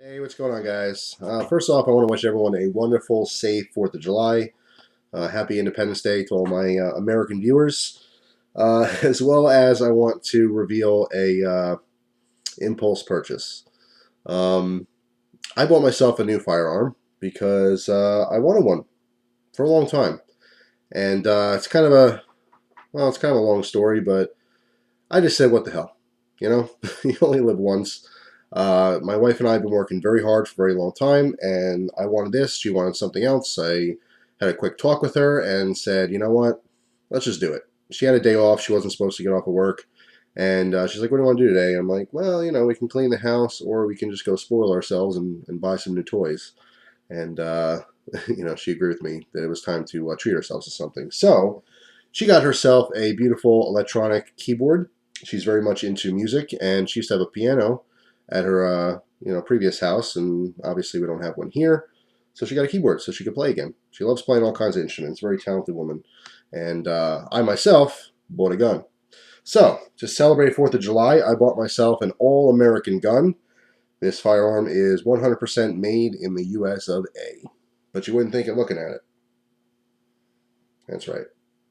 Hey, what's going on, guys? First off, I want to wish everyone a wonderful, safe 4th of July. Happy Independence Day to all my American viewers. As well as I want to reveal a impulse purchase. Um, I bought myself a new firearm because I wanted one for a long time. And it's kind of a, well, it's kind of a long story, but I just said, what the hell? You know, you only live once. My wife and I have been working very hard for a very long time, and I wanted this. She wanted something else. I had a quick talk with her and said, you know what? Let's just do it. She had a day off. She wasn't supposed to get off of work. And she's like, what do you want to do today? I'm like, well, we can clean the house or we can just go spoil ourselves and buy some new toys. And, she agreed with me that it was time to treat ourselves to something. So she got herself a beautiful electronic keyboard. She's very much into music, and she used to have a piano at her previous house, and obviously we don't have one here. So she got a keyboard so she could play again. She loves playing all kinds of instruments. Very talented woman. And I myself bought a gun. So to celebrate 4th of July, I bought myself an all-American gun. This firearm is 100% made in the U.S. of A. But you wouldn't think it looking at it. That's right.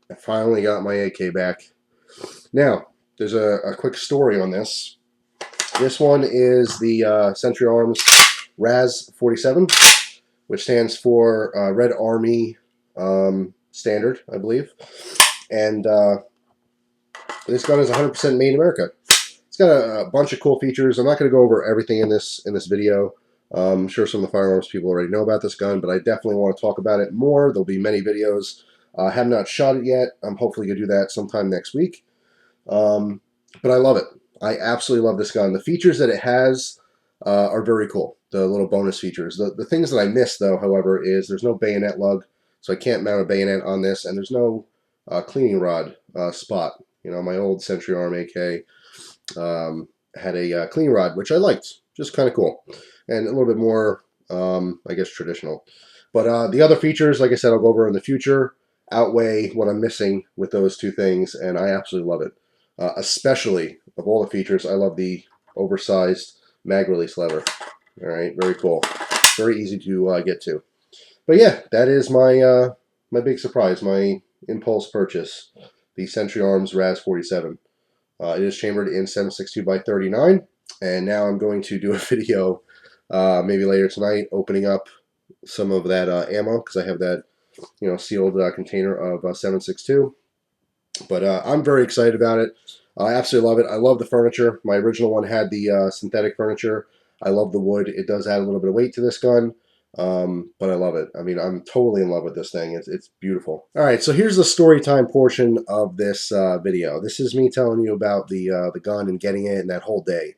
I finally got my AK back. Now, there's a quick story on this. This one is the Century Arms RAS-47, which stands for Red Army Standard, I believe. And this gun is 100% made in America. It's got a bunch of cool features. I'm not going to go over everything in this video. I'm sure some of the firearms people already know about this gun, but I definitely want to talk about it more. There'll be many videos. I have not shot it yet. I'm hopefully going to do that sometime next week. But I love it. I absolutely love this gun. The features that it has are very cool. The little bonus features. The things that I miss, though, however, is there's no bayonet lug, so I can't mount a bayonet on this, and there's no cleaning rod spot. My old Century Arm AK had a cleaning rod, which I liked. Just kind of cool. And a little bit more, I guess, traditional. But the other features, like I said, I'll go over in the future, outweigh what I'm missing with those two things, and I absolutely love it. Especially, of all the features, I love the oversized mag release lever. All right, very cool. Very easy to get to. But yeah, that is my big surprise, my impulse purchase, the Century Arms RAS-47. It is chambered in 7.62 by 39, and now I'm going to do a video maybe later tonight opening up some of that ammo because I have that sealed container of 7.62. But I'm very excited about it. I absolutely love it. I love the furniture. My original one had the synthetic furniture. I love the wood. It does add a little bit of weight to this gun, but I love it. I mean, I'm totally in love with this thing. It's beautiful. All right, so here's the story time portion of this video. This is me telling you about the gun and getting it and that whole day.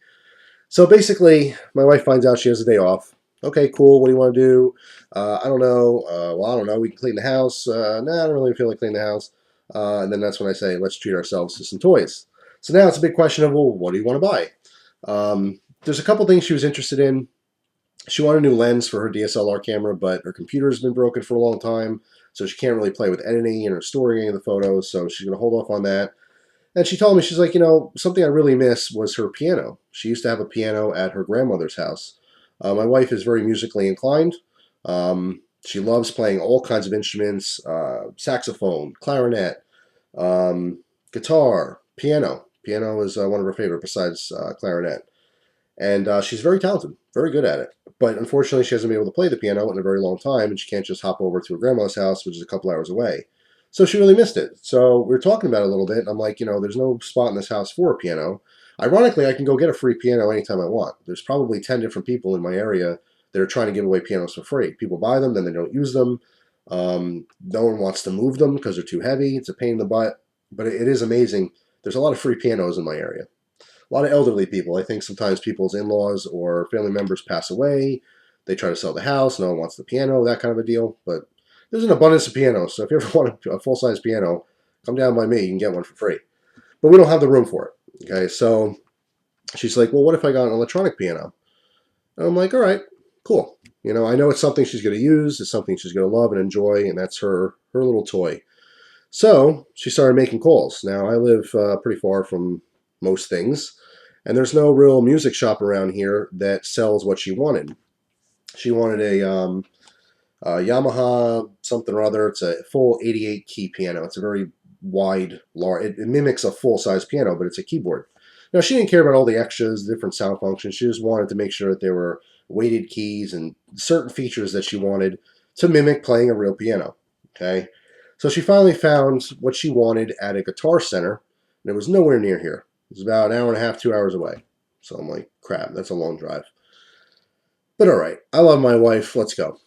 So basically, my wife finds out she has a day off. Okay, cool. What do you want to do? I don't know. Well, I don't know. We can clean the house. No, I don't really feel like cleaning the house. And then that's when I say, let's treat ourselves to some toys. So now it's a big question of, well, what do you want to buy? There's a couple things she was interested in. She wanted a new lens for her DSLR camera, but her computer has been broken for a long time, so she can't really play with editing or storing any of the photos, so she's going to hold off on that. And she told me, she's like, something I really miss was her piano. She used to have a piano at her grandmother's house. My wife is very musically inclined. She loves playing all kinds of instruments, saxophone, clarinet, guitar, piano. Piano is one of her favorite besides clarinet. And she's very talented, very good at it. But unfortunately, she hasn't been able to play the piano in a very long time, and she can't just hop over to her grandma's house, which is a couple hours away. So she really missed it. So we were talking about it a little bit, and I'm like, there's no spot in this house for a piano. Ironically, I can go get a free piano anytime I want. There's probably 10 different people in my area that are trying to give away pianos for free. People buy them, then they don't use them. No one wants to move them because they're too heavy. It's a pain in the butt. But it is amazing. There's a lot of free pianos in my area. A lot of elderly people. I think sometimes people's in-laws or family members pass away. They try to sell the house. No one wants the piano, that kind of a deal. But there's an abundance of pianos. So if you ever want a full-size piano, come down by me. You can get one for free. But we don't have the room for it. Okay, so she's like, well, what if I got an electronic piano? And I'm like, all right, cool. I know it's something she's going to use. It's something she's going to love and enjoy, and that's her little toy. So she started making calls. Now, I live pretty far from most things, And there's no real music shop around here that sells what she wanted. She wanted a Yamaha something or other. It's a full 88 key piano. It's a very wide, large. It mimics a full-size piano, but it's a keyboard. Now, she didn't care about all the extras, the different sound functions. She just wanted to make sure that there were weighted keys and certain features that she wanted to mimic playing a real piano. Okay, so she finally found what she wanted at a guitar center, and it was nowhere near here. It was about an hour and a half, 2 hours away. So I'm like, crap, that's a long drive. But all right, I love my wife. Let's go.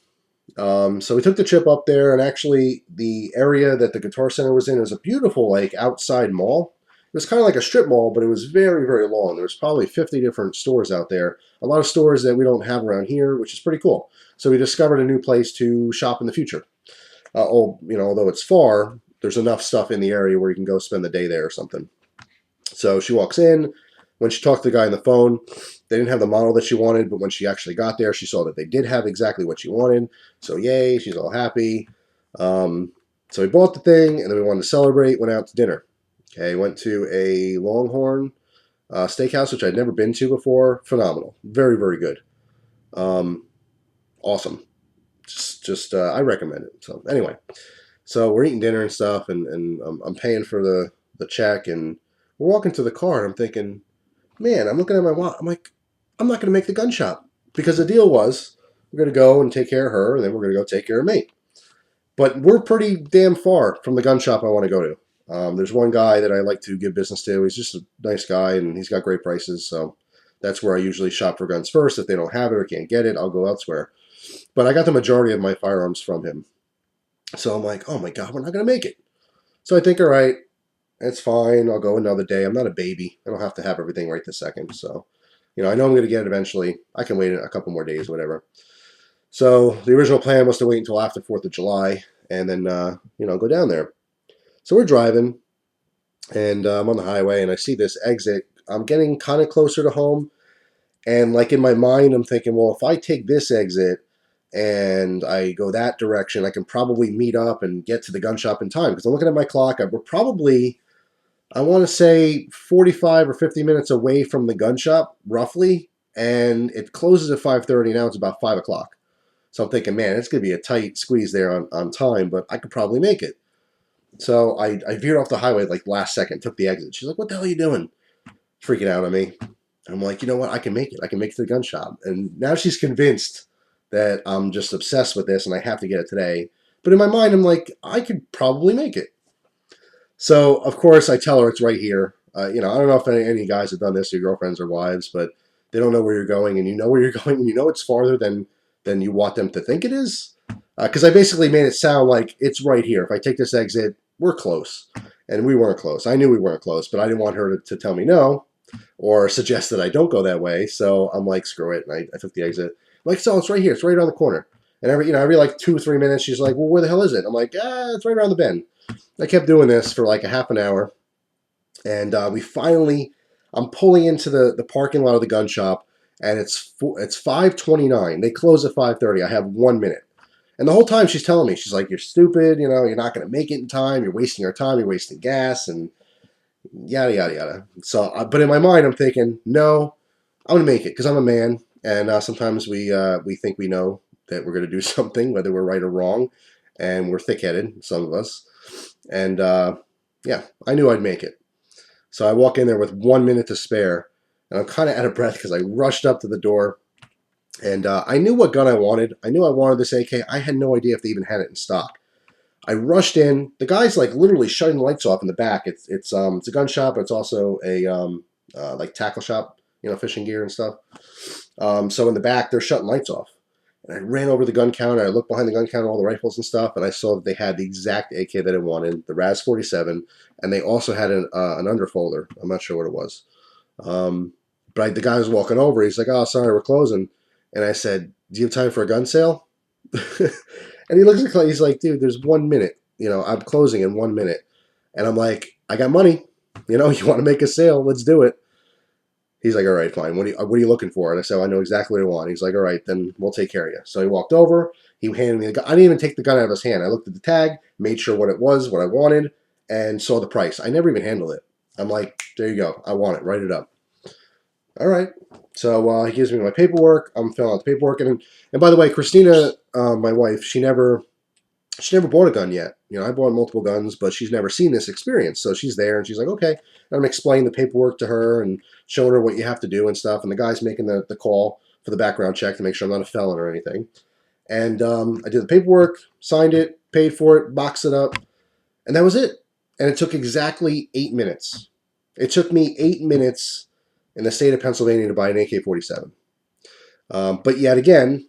So we took the trip up there, and actually, the area that the Guitar Center was in was a beautiful, like, outside mall. It was kind of like a strip mall, but it was very, very long. There was probably 50 different stores out there. A lot of stores that we don't have around here, which is pretty cool. So we discovered a new place to shop in the future. Although it's far, there's enough stuff in the area where you can go spend the day there or something. So she walks in. When she talked to the guy on the phone, they didn't have the model that she wanted, but when she actually got there, she saw that they did have exactly what she wanted. So yay, she's all happy. So we bought the thing, and then we wanted to celebrate, went out to dinner. Okay, went to a Longhorn steakhouse, which I'd never been to before. Phenomenal. Very, very good. Awesome. I recommend it. So anyway, so we're eating dinner and stuff, and I'm paying for the check, and we're walking to the car, and I'm thinking, man, I'm looking at my wallet. I'm like, I'm not going to make the gun shop because the deal was we're going to go and take care of her, and then we're going to go take care of me. But we're pretty damn far from the gun shop I want to go to. There's one guy that I like to give business to. He's just a nice guy, and he's got great prices. So that's where I usually shop for guns first. If they don't have it or can't get it, I'll go elsewhere. But I got the majority of my firearms from him. So I'm like, oh my God, we're not going to make it. So I think, all right, it's fine. I'll go another day. I'm not a baby. I don't have to have everything right this second. So, I know I'm going to get it eventually. I can wait a couple more days, whatever. So the original plan was to wait until after 4th of July and then, go down there. So we're driving, and I'm on the highway, and I see this exit. I'm getting kind of closer to home. And like in my mind, I'm thinking, well, if I take this exit and I go that direction, I can probably meet up and get to the gun shop in time. Because I'm looking at my clock. We're probably, I want to say, 45 or 50 minutes away from the gun shop, roughly. And it closes at 5:30. Now it's about 5 o'clock. So I'm thinking, man, it's going to be a tight squeeze there on time, but I could probably make it. So I veered off the highway like last second, took the exit. She's like, what the hell are you doing? Freaking out on me. I'm like, you know what? I can make it. I can make it to the gun shop. And now she's convinced that I'm just obsessed with this and I have to get it today. But in my mind, I'm like, I could probably make it. So, of course, I tell her it's right here. I don't know if any of you guys have done this to your girlfriends or wives, but they don't know where you're going, and you know where you're going, and you know it's farther than you want them to think it is. Because I basically made it sound like it's right here. If I take this exit, we're close. And we weren't close. I knew we weren't close, but I didn't want her to tell me no or suggest that I don't go that way. So I'm like, screw it. And I took the exit. I'm like, so it's right here. It's right around the corner. And every like 2 or 3 minutes, she's like, well, where the hell is it? I'm like, it's right around the bend. I kept doing this for like a half an hour. And we finally, I'm pulling into the parking lot of the gun shop, and it's 5:29. They close at 5:30. I have 1 minute. And the whole time she's telling me, she's like, you're stupid, you're not going to make it in time, you're wasting your time, you're wasting gas, and yada, yada, yada. So, but in my mind, I'm thinking, no, I'm going to make it because I'm a man, and sometimes we think we know that we're going to do something, whether we're right or wrong, and we're thick-headed, some of us. And yeah, I knew I'd make it. So I walk in there with 1 minute to spare, and I'm kind of out of breath because I rushed up to the door. And I knew what gun I wanted. I knew I wanted this AK. I had no idea if they even had it in stock. I rushed in. The guy's like literally shutting the lights off in the back. It's a gun shop, but it's also a like tackle shop, fishing gear and stuff. So in the back, they're shutting lights off. And I ran over to the gun counter. I looked behind the gun counter, all the rifles and stuff, and I saw that they had the exact AK that I wanted, the AK-47, and they also had an underfolder. I'm not sure what it was. But the guy was walking over. He's like, oh, sorry, we're closing. And I said, do you have time for a gun sale? And he looks at me, he's like, dude, there's 1 minute. I'm closing in 1 minute. And I'm like, I got money. You want to make a sale? Let's do it. He's like, all right, fine. What are you looking for? And I said, I know exactly what I want. He's like, all right, then we'll take care of you. So he walked over. He handed me the gun. I didn't even take the gun out of his hand. I looked at the tag, made sure what it was, what I wanted, and saw the price. I never even handled it. I'm like, there you go. I want it. Write it up. All right. So he gives me my paperwork. I'm filling out the paperwork, and by the way, Christina, my wife, she never bought a gun yet. You know, I bought multiple guns, but she's never seen this experience. So she's there, and she's like, okay. And I'm explaining the paperwork to her and showing her what you have to do and stuff. And the guy's making the call for the background check to make sure I'm not a felon or anything. And I did the paperwork, signed it, paid for it, boxed it up, and that was it. And it took exactly 8 minutes. It took me 8 minutes in the state of Pennsylvania to buy an AK-47. But yet again,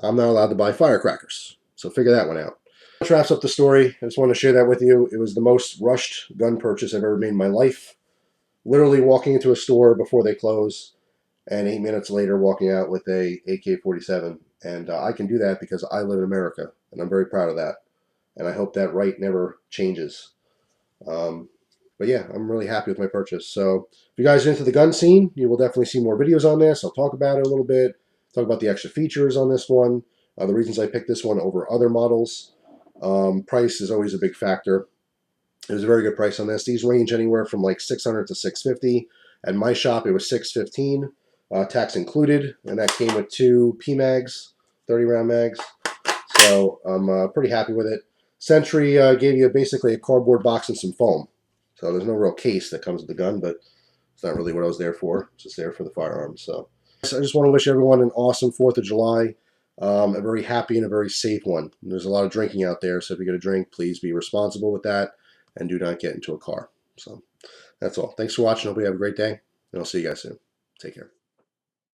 I'm not allowed to buy firecrackers. So figure that one out. That wraps up the story. I just want to share that with you. It was the most rushed gun purchase I've ever made in my life. Literally walking into a store before they close, and 8 minutes later walking out with a AK-47. And I can do that because I live in America, and I'm very proud of that. And I hope that right never changes. Um, but yeah, I'm really happy with my purchase. So if you guys are into the gun scene, you will definitely see more videos on this. I'll talk about it a little bit, talk about the extra features on this one, the reasons I picked this one over other models. Price is always a big factor. It was a very good price on this. These range anywhere from like 600 to 650. At my shop, it was 615, tax included, and that came with two PMags, 30 round mags. So I'm pretty happy with it. Sentry gave you basically a cardboard box and some foam. So there's no real case that comes with the gun, but it's not really what I was there for. It's just there for the firearms. So I just want to wish everyone an awesome 4th of July, a very happy and a very safe one. There's a lot of drinking out there, so if you're going to drink, please be responsible with that and do not get into a car. So that's all. Thanks for watching. Hope you have a great day, and I'll see you guys soon. Take care.